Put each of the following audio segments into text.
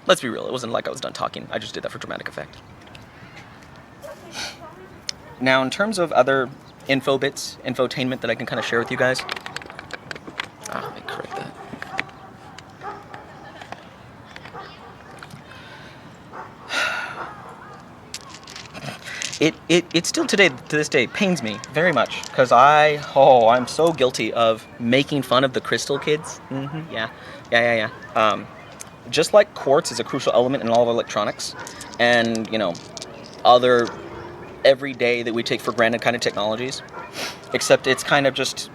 let's be real, it wasn't like I was done talking. I just did that for dramatic effect. Now, in terms of other info bits, infotainment that I can kind of share with you guys. Let me correct that. It still to this day pains me very much because I'm so guilty of making fun of the crystal kids. Yeah. Just like quartz is a crucial element in all of electronics, and other everyday that we take for granted kind of technologies, except it's kind of just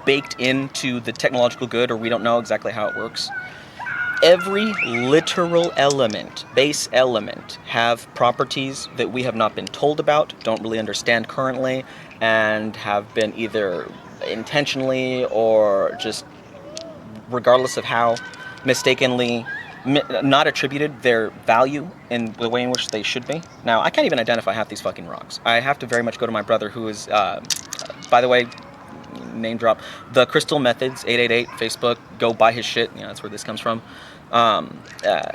baked into the technological good, or we don't know exactly how it works. Every literal element, base element, have properties that we have not been told about, don't really understand currently, and have been either intentionally or just regardless of how mistakenly not attributed their value in the way in which they should be. Now, I can't even identify half these fucking rocks. I have to very much go to my brother, who is, by the way, name drop, the Crystal Methods 888 Facebook. Go buy his shit. That's where this comes from.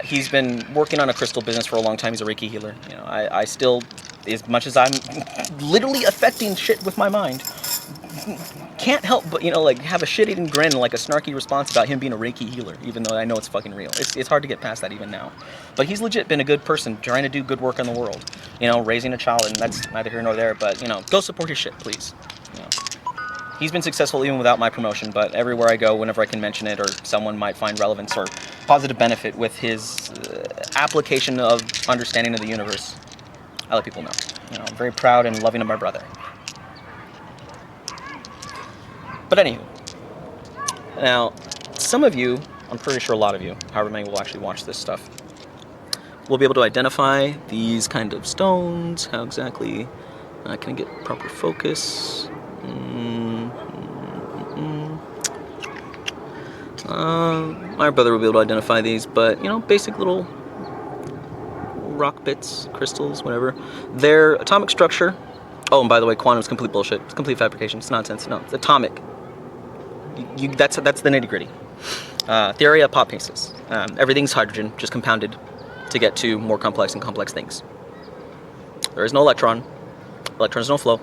He's been working on a crystal business for a long time. He's a Reiki healer. I still, as much as I'm literally affecting shit with my mind, can't help but have a shit-eating grin, like a snarky response about him being a Reiki healer, even though I know it's fucking real. It's hard to get past that even now. But he's legit been a good person trying to do good work in the world. Raising a child, and that's neither here nor there. But go support his shit, please. He's been successful even without my promotion, but everywhere I go, whenever I can mention it, or someone might find relevance or positive benefit with his application of understanding of the universe, I let people know. I'm very proud and loving of my brother. But anywho, now, some of you, I'm pretty sure a lot of you, however many will actually watch this stuff, will be able to identify these kind of stones. How exactly can I get proper focus? My brother will be able to identify these, but basic little rock bits, crystals, whatever. Their atomic structure. Oh, and by the way, quantum is complete bullshit. It's complete fabrication. It's nonsense. No, it's atomic. That's the nitty gritty. Theory of pop pieces. Everything's hydrogen, just compounded to get to more complex and complex things. There is no electron. Electrons don't flow.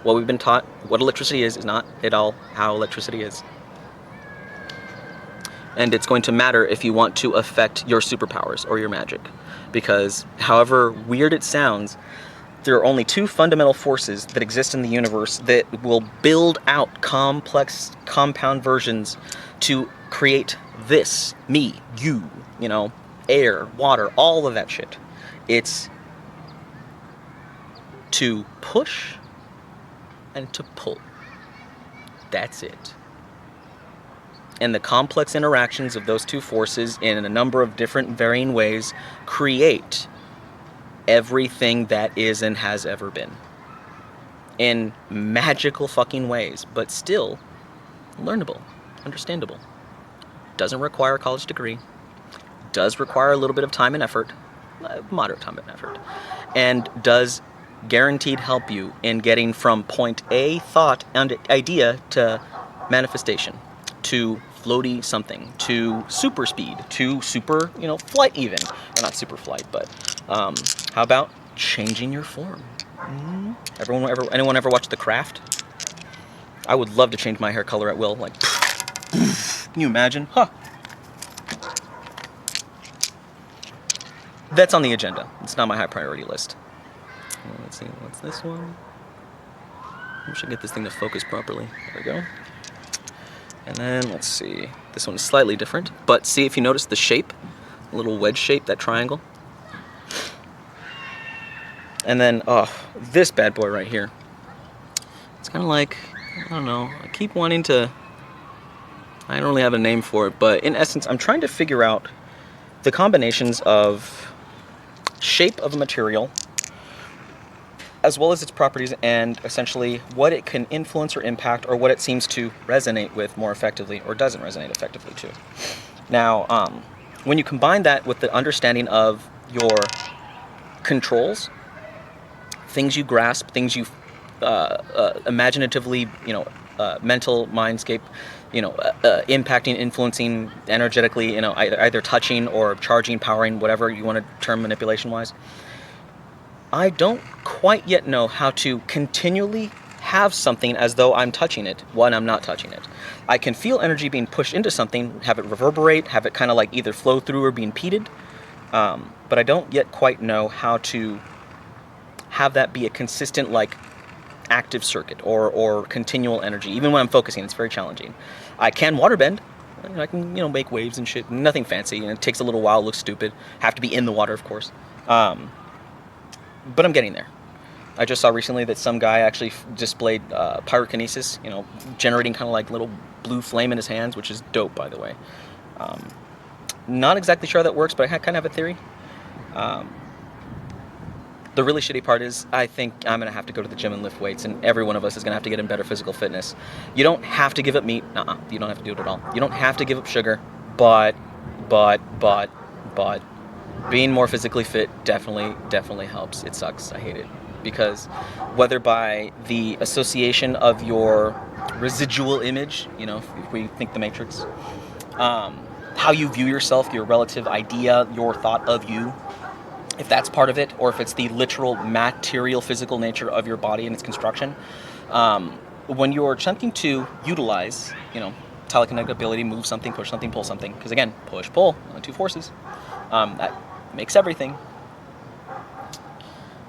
What we've been taught, what electricity is not at all how electricity is. And it's going to matter if you want to affect your superpowers or your magic. Because however weird it sounds, there are only two fundamental forces that exist in the universe that will build out complex, compound versions to create this, me, you, air, water, all of that shit. It's to push and to pull. That's it. And the complex interactions of those two forces in a number of different varying ways create everything that is and has ever been. In magical fucking ways, but still learnable, understandable. Doesn't require a college degree. Does require a little bit of time and effort, moderate time and effort, and does guaranteed help you in getting from point A, thought and idea, to manifestation, to floaty something, to super speed, to super, flight even. Or not super flight, but how about changing your form? Anyone ever watch The Craft? I would love to change my hair color at will. Like, can you imagine? Huh. That's on the agenda. It's not my high priority list. Let's see, what's this one? I should get this thing to focus properly. There we go. And then, let's see. This one is slightly different, but see if you notice the shape, a little wedge shape, that triangle. And then, this bad boy right here. It's kind of like, I don't know, I keep wanting to, I don't really have a name for it, but in essence, I'm trying to figure out the combinations of shape of a material, as well as its properties, and essentially what it can influence or impact, or what it seems to resonate with more effectively, or doesn't resonate effectively too. Now, when you combine that with the understanding of your controls, things you grasp, things you imaginatively, mental mindscape, impacting, influencing energetically, either touching or charging, powering, whatever you want to term manipulation-wise. I don't quite yet know how to continually have something as though I'm touching it when I'm not touching it. I can feel energy being pushed into something, have it reverberate, have it kind of like either flow through or be impeded, but I don't yet quite know how to have that be a consistent, like, active circuit or continual energy. Even when I'm focusing, it's very challenging. I can waterbend. I can, make waves and shit. Nothing fancy, and it takes a little while, looks stupid. Have to be in the water, of course. But I'm getting there. I just saw recently that some guy actually displayed pyrokinesis, generating kind of like little blue flame in his hands, which is dope, by the way. Not exactly sure how that works, but I kind of have a theory. The really shitty part is I think I'm going to have to go to the gym and lift weights, and every one of us is going to have to get in better physical fitness. You don't have to give up meat. You don't have to do it at all. You don't have to give up sugar, but being more physically fit definitely helps. It sucks. I hate it. Because whether by the association of your residual image, if we think the Matrix, how you view yourself, your relative idea, your thought of you, if that's part of it, or if it's the literal material physical nature of your body and its construction, when you're attempting to utilize, telekinetic ability, move something, push something, pull something, because again, push, pull, two forces, that makes everything.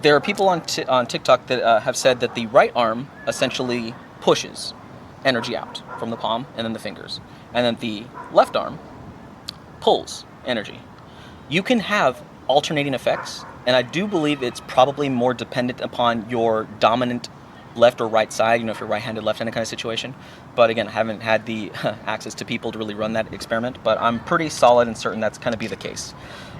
There are people on TikTok that have said that the right arm essentially pushes energy out from the palm and then the fingers, and then the left arm pulls energy. You can have alternating effects, and I do believe it's probably more dependent upon your dominant left or right side, if you're right-handed, left-handed kind of situation. But again, I haven't had the access to people to really run that experiment, but I'm pretty solid and certain that's going to be the case.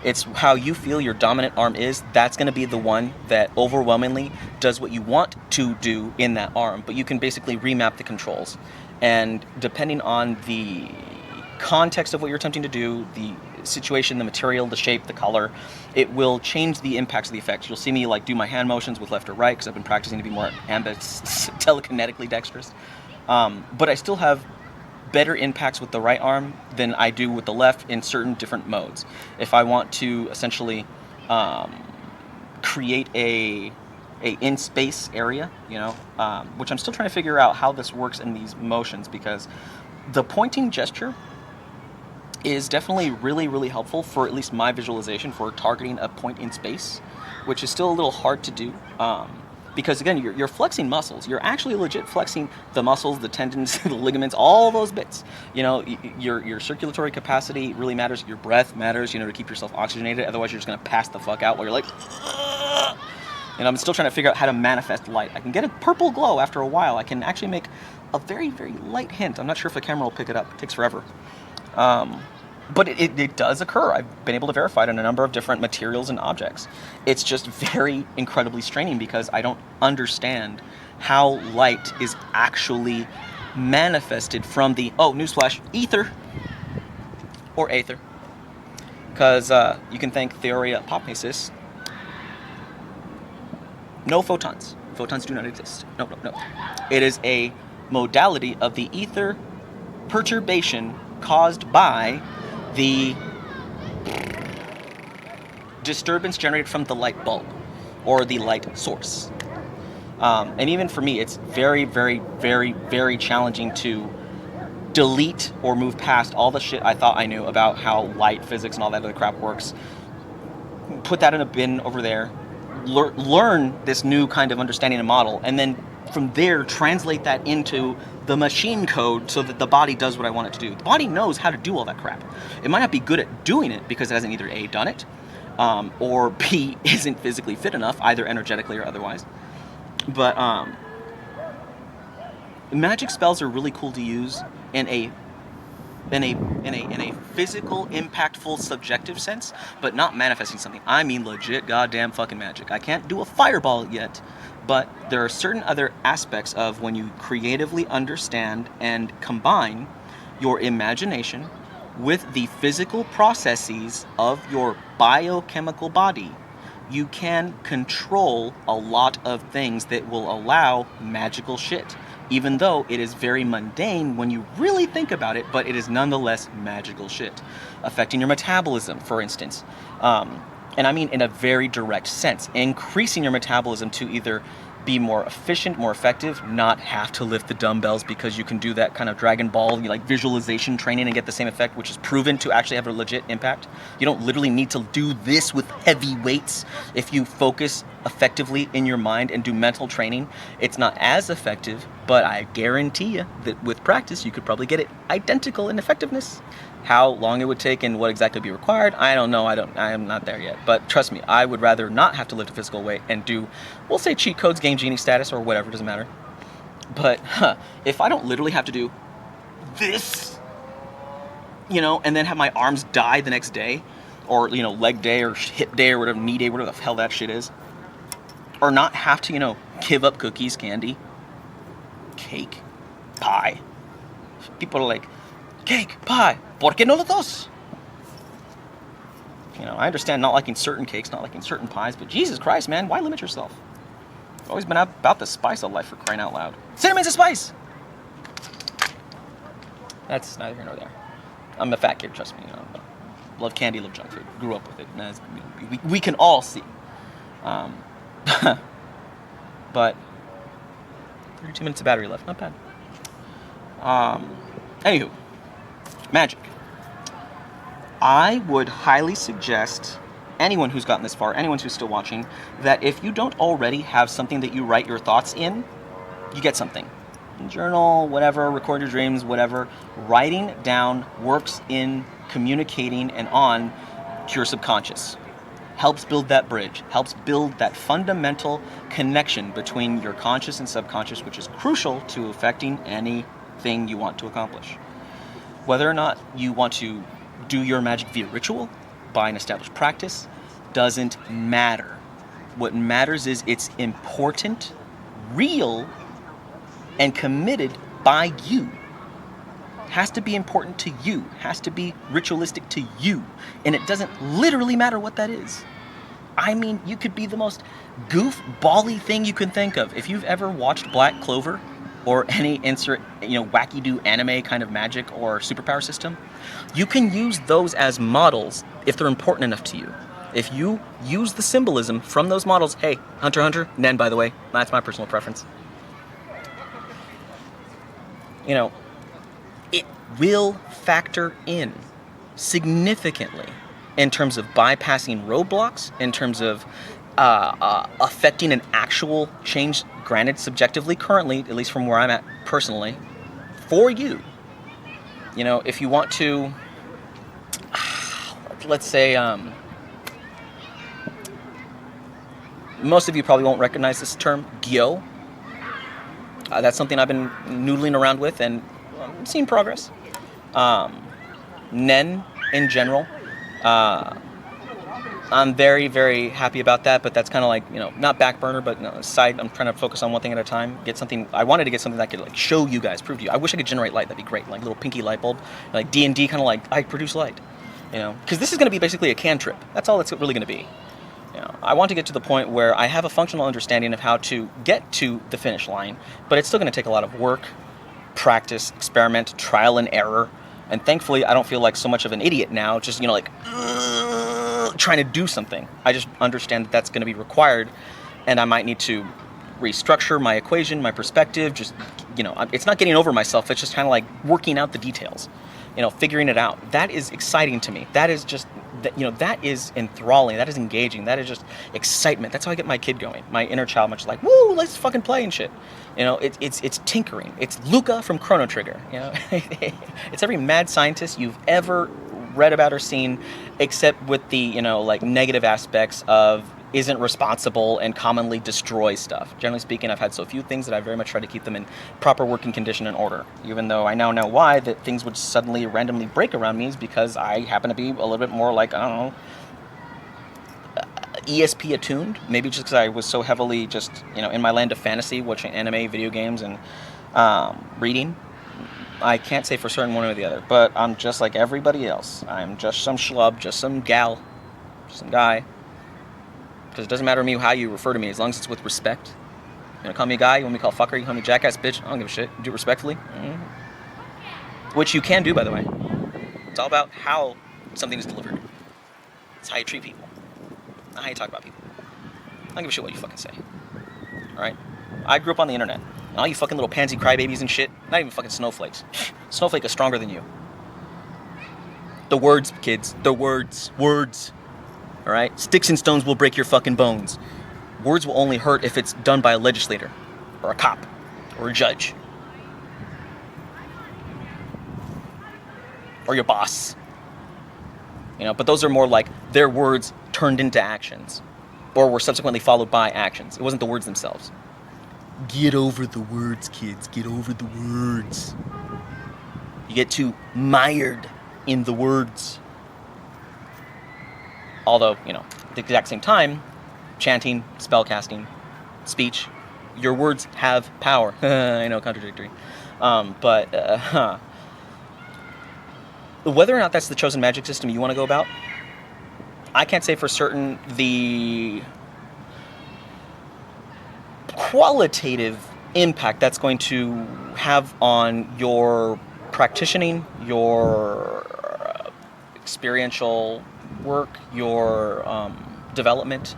It's how you feel your dominant arm is, that's going to be the one that overwhelmingly does what you want to do in that arm, but you can basically remap the controls. And depending on the context of what you're attempting to do, the situation, the material, the shape, the color, it will change the impacts of the effects. You'll see me do my hand motions with left or right because I've been practicing to be more telekinetically dexterous. But I still have better impacts with the right arm than I do with the left in certain different modes. If I want to essentially create a in-space area, which I'm still trying to figure out how this works in these motions, because the pointing gesture is definitely really, really helpful for at least my visualization for targeting a point in space, which is still a little hard to do. Because again, you're flexing muscles. You're actually legit flexing the muscles, the tendons, the ligaments, all those bits. Your circulatory capacity really matters. Your breath matters, to keep yourself oxygenated. Otherwise, you're just going to pass the fuck out while you're like... And I'm still trying to figure out how to manifest light. I can get a purple glow after a while. I can actually make a very, very light hint. I'm not sure if the camera will pick it up. It takes forever. But it does occur. I've been able to verify it on a number of different materials and objects. It's just very incredibly straining because I don't understand how light is actually manifested from the, newsflash, ether or aether. Because you can thank Theoria Popnesis. No photons. Photons do not exist. No. It is a modality of the ether perturbation caused by the disturbance generated from the light bulb or the light source. And even for me, it's very, very, very, very challenging to delete or move past all the shit I thought I knew about how light physics and all that other crap works. Put that in a bin over there. Learn this new kind of understanding and model, and then from there translate that into the machine code so that the body does what I want it to do. The body knows how to do all that crap. It might not be good at doing it because it hasn't either A, done it, or B, isn't physically fit enough, either energetically or otherwise. But magic spells are really cool to use in a physical, impactful, subjective sense, but not manifesting something. I mean legit goddamn fucking magic. I can't do a fireball yet, but there are certain other aspects of when you creatively understand and combine your imagination with the physical processes of your biochemical body, you can control a lot of things that will allow magical shit. even though it is very mundane when you really think about it, but it is nonetheless magical shit. Affecting your metabolism, for instance. And I mean in a very direct sense. Increasing your metabolism to either be more efficient, more effective, not have to lift the dumbbells, because you can do that kind of Dragon Ball like visualization training and get the same effect, which is proven to actually have a legit impact. You don't literally need to do this with heavy weights. If you focus effectively in your mind and do mental training, it's not as effective, but I guarantee you that with practice you could probably get it identical in effectiveness. How long it would take and what exactly would be required, I don't know. I am not there yet. But trust me, I would rather not have to lift a physical weight and do, we'll say, cheat codes, game genie status, or whatever, doesn't matter. But if I don't literally have to do this, and then have my arms die the next day, or leg day or hip day or whatever, knee day, whatever the hell that shit is, or not have to give up cookies, candy, cake, pie. People are like, cake, pie, ¿por qué no los dos? I understand not liking certain cakes, not liking certain pies, but Jesus Christ, man, why limit yourself? I've always been about the spice of life, for crying out loud. Cinnamon's a spice! That's neither here nor there. I'm a fat kid, trust me. Love candy, love junk food. Grew up with it. And we can all see. But 32 minutes of battery left, not bad. Anywho, magic. I would highly suggest anyone who's gotten this far, anyone who's still watching, that if you don't already have something that you write your thoughts in, you get something. Journal, whatever, record your dreams, whatever. Writing down works in communicating and on to your subconscious. Helps build that bridge, helps build that fundamental connection between your conscious and subconscious, which is crucial to affecting anything you want to accomplish. Whether or not you want to do your magic via ritual, by an established practice, doesn't matter. What matters is it's important, real, and committed by you. Has to be important to you, has to be ritualistic to you, and it doesn't literally matter what that is. I mean, you could be the most goofball-y thing you can think of. If you've ever watched Black Clover, or any insert, wacky-do anime kind of magic or superpower system, you can use those as models if they're important enough to you. If you use the symbolism from those models, hey, Hunter x Hunter, Nen, by the way, that's my personal preference. It will factor in significantly in terms of bypassing roadblocks, in terms of affecting an actual change, granted subjectively currently, at least from where I'm at personally, for you. If you want to, let's say, most of you probably won't recognize this term, gyo. That's something I've been noodling around with and seen progress. Nen in general. I'm very, very happy about that, but that's kind of like, not back burner, but side. I'm trying to focus on one thing at a time. I wanted to get something that could show you guys, prove to you. I wish I could generate light. That'd be great. Like a little pinky light bulb, like D&D, kind of like I produce light, because this is going to be basically a cantrip. That's all it's really going to be. I want to get to the point where I have a functional understanding of how to get to the finish line, but it's still going to take a lot of work, practice, experiment, trial and error. And thankfully, I don't feel like so much of an idiot now, just, trying to do something. I just understand that that's going to be required, and I might need to restructure my equation, my perspective, just, it's not getting over myself, it's just kind of like working out the details, figuring it out. That is exciting to me. That is just, that is enthralling, that is engaging, that is just excitement. That's how I get my kid going, my inner child, much like, woo, let's fucking play and shit. It's tinkering. It's Luca from Chrono Trigger. It's every mad scientist you've ever read about or seen, except with the negative aspects of isn't responsible and commonly destroys stuff. Generally speaking, I've had so few things that I very much try to keep them in proper working condition and order. Even though I now know why that things would suddenly randomly break around me is because I happen to be a little bit more like, I don't know, ESP attuned, maybe just because I was so heavily just, in my land of fantasy, watching anime, video games, and reading. I can't say for certain one or the other, but I'm just like everybody else. I'm just some schlub, just some gal, just some guy. Because it doesn't matter to me how you refer to me, as long as it's with respect. You wanna call me a guy? You want me to call fucker? You call me jackass, bitch? I don't give a shit. Do it respectfully. Which you can do, by the way. It's all about how something is delivered. It's how you treat people, not how you talk about people. I don't give a shit what you fucking say. Alright? I grew up on the internet. And all you fucking little pansy crybabies and shit, not even fucking snowflakes. Snowflake is stronger than you. The words, kids. The words. Words. Alright? Sticks and stones will break your fucking bones. Words will only hurt if it's done by a legislator. Or a cop. Or a judge. Or your boss. You know, but those are more like their words turned into actions. Or were subsequently followed by actions. It wasn't the words themselves. Get over the words, kids. Get over the words. You get too mired in the words. Although, you know, at the exact same time, chanting, spellcasting, speech, your words have power. I know, contradictory. Whether or not that's the chosen magic system you want to go about, I can't say for certain the qualitative impact that's going to have on your practicing, your experiential work, your development.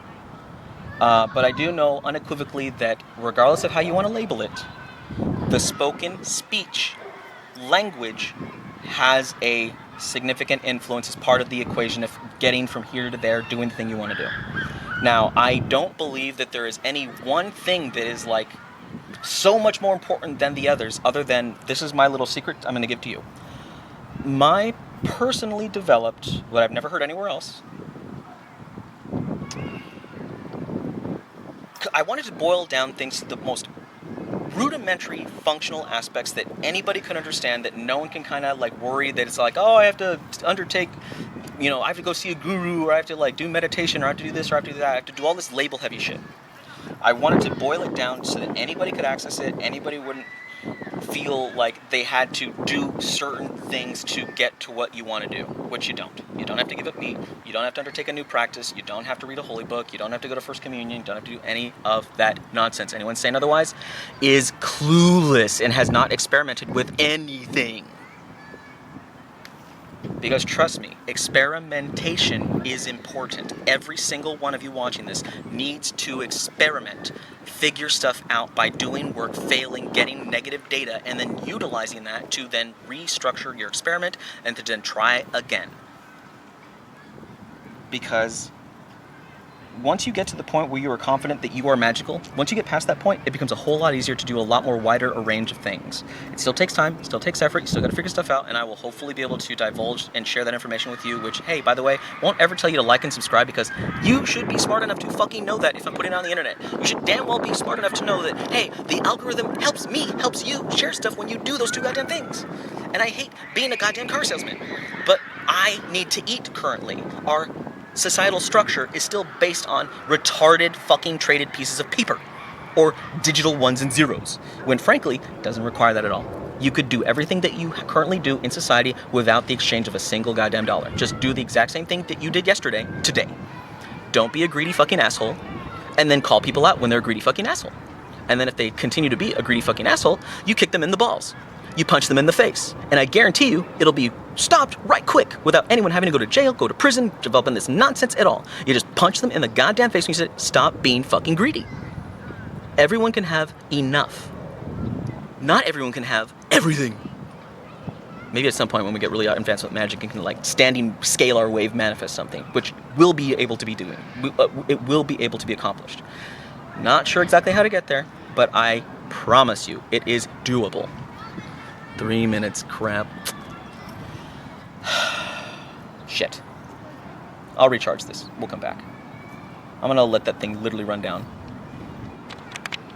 But I do know unequivocally that regardless of how you want to label it, the spoken speech language has a significant influence as part of the equation of getting from here to there, doing the thing you want to do. Now, I don't believe that there is any one thing that is like so much more important than the others, other than this is my little secret I'm going to give to you. My personally developed, what I've never heard anywhere else, I wanted to boil down things to the most rudimentary functional aspects that anybody could understand, that no one can kind of like worry that it's like, oh, I have to undertake, you know, I have to go see a guru, or I have to like do meditation, or I have to do this, or I have to do that. I have to do all this label heavy shit. I wanted to boil it down so that anybody could access it, anybody wouldn't feel like they had to do certain things to get to what you want to do, which you don't. You don't have to give up meat, you don't have to undertake a new practice, you don't have to read a holy book, you don't have to go to First Communion, you don't have to do any of that nonsense. Anyone saying otherwise is clueless and has not experimented with anything. Because trust me, experimentation is important. Every single one of you watching this needs to experiment, figure stuff out by doing work, failing, getting negative data, and then utilizing that to then restructure your experiment and to then try again. Because once you get to the point where you are confident that you are magical, once you get past that point, it becomes a whole lot easier to do a lot more wider a range of things. It still takes time, it still takes effort, you still gotta figure stuff out, and I will hopefully be able to divulge and share that information with you, which, hey, by the way, won't ever tell you to like and subscribe, because you should be smart enough to fucking know that if I'm putting it on the internet. You should damn well be smart enough to know that, hey, the algorithm helps me, helps you share stuff when you do those two goddamn things. And I hate being a goddamn car salesman, but I need to eat currently. Our societal structure is still based on retarded fucking traded pieces of paper or digital ones and zeros, when frankly it doesn't require that at all. You could do everything that you currently do in society without the exchange of a single goddamn dollar. Just do the exact same thing that you did yesterday, today. Don't be a greedy fucking asshole, and then call people out when they're a greedy fucking asshole. And then if they continue to be a greedy fucking asshole, you kick them in the balls. You punch them in the face. And I guarantee you, it'll be stopped right quick without anyone having to go to jail, go to prison, developing this nonsense at all. You just punch them in the goddamn face and you say, stop being fucking greedy. Everyone can have enough. Not everyone can have everything. Maybe at some point when we get really advanced with magic and can like standing scalar wave manifest something, which will be able to be doing. It will be able to be accomplished. Not sure exactly how to get there, but I promise you, it is doable. 3 minutes, crap. Shit. I'll recharge this. We'll come back. I'm gonna let that thing literally run down.